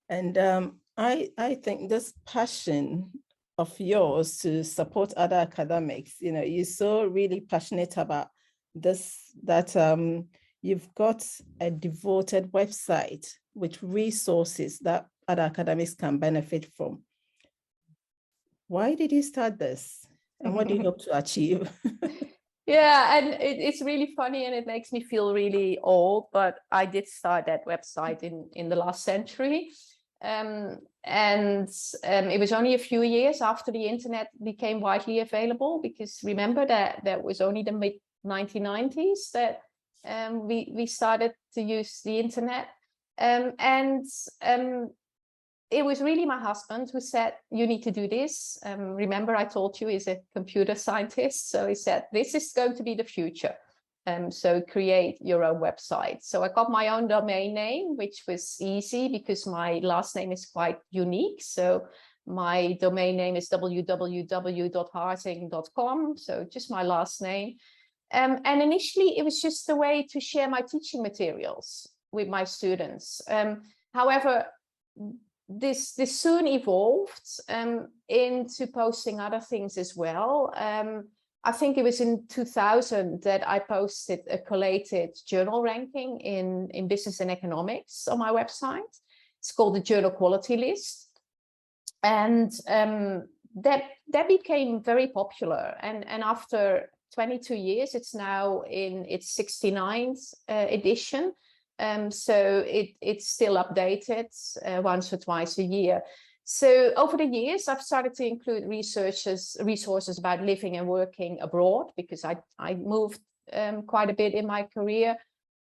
And I think this passion of yours to support other academics, you're so really passionate about this that you've got a devoted website with resources that other academics can benefit from. Why did you start this? And what do you hope to achieve? Yeah, and it's really funny and it makes me feel really old, but I did start that website in the last century. It was only a few years after the internet became widely available, because remember that was only the mid 1990s that we started to use the internet. It was really my husband who said, you need to do this. Remember, I told you he's a computer scientist. So he said, this is going to be the future. So create your own website. So I got my own domain name, which was easy because my last name is quite unique. So my domain name is www.harting.com. So just my last name. And initially, it was just a way to share my teaching materials with my students. However, this soon evolved into posting other things as well. I think it was in 2000 that I posted a collated journal ranking in business and economics on my website. It's called the Journal Quality List. And that became very popular. And after 22 years, it's now in its 69th edition. So it's still updated once or twice a year. So over the years, I've started to include resources about living and working abroad, because I moved quite a bit in my career.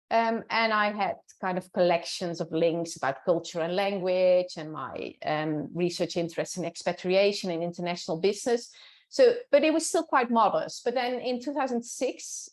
And I had kind of collections of links about culture and language and my research interest in expatriation and international business. So, but it was still quite modest. But then in 2006,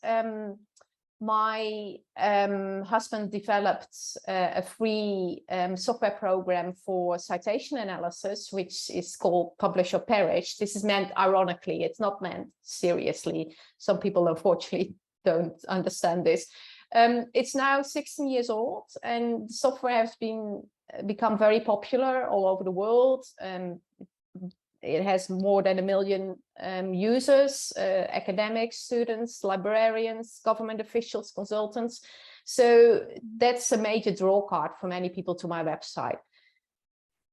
my husband developed a free software program for citation analysis, which is called Publish or Perish. This is meant ironically, it's not meant seriously. Some people unfortunately don't understand this. It's now 16 years old, and the software has become very popular all over the world. It has more than 1 million users, academics, students, librarians, government officials, consultants. So that's a major draw card for many people to my website.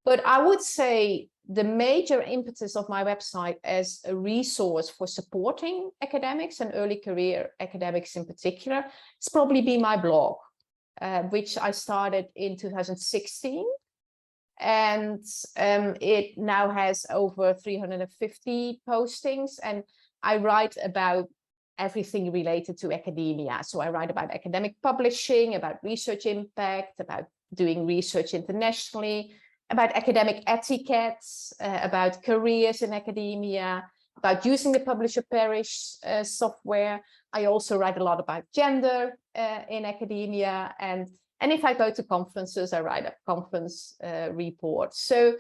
But I would say the major impetus of my website as a resource for supporting academics and early career academics in particular, it's probably been my blog, which I started in 2016. And it now has over 350 postings, and I write about everything related to academia. So I write about academic publishing, about research impact, about doing research internationally, about academic etiquettes, about careers in academia, about using the Publish or Perish software. I also write a lot about gender in academia, and if I go to conferences, I write a conference report. So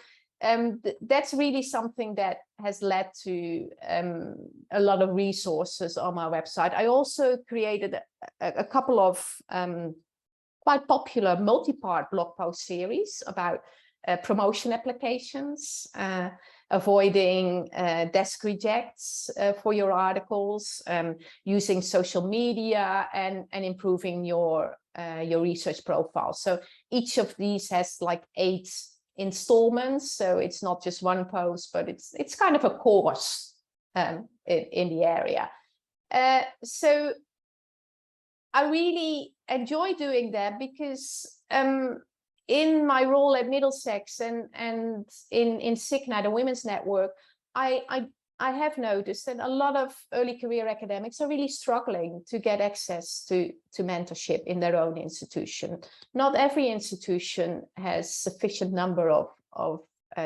that's really something that has led to a lot of resources on my website. I also created a couple of quite popular multi-part blog post series about promotion applications, avoiding desk rejects for your articles, using social media, and improving your research profile. So each of these has like 8 installments. So it's not just one post, but it's kind of a course in the area. So I really enjoy doing that because in my role at Middlesex and in SIGNA, the Women's Network, I have noticed that a lot of early career academics are really struggling to get access to mentorship in their own institution. Not every institution has sufficient number of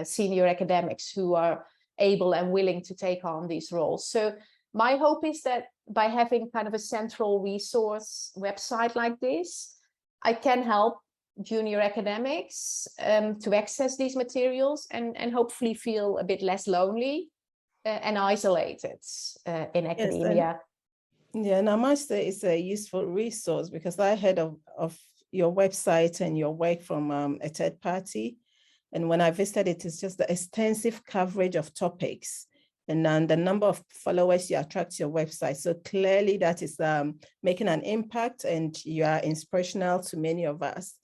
senior academics who are able and willing to take on these roles. So my hope is that by having kind of a central resource website like this, I can help junior academics to access these materials and hopefully feel a bit less lonely and isolated in academia. Yes, and I must say it's a useful resource, because I heard of your website and your work from a third party, And when I visited it, it's just the extensive coverage of topics and then the number of followers you attract to your website. So clearly that is making an impact, and you are inspirational to many of us.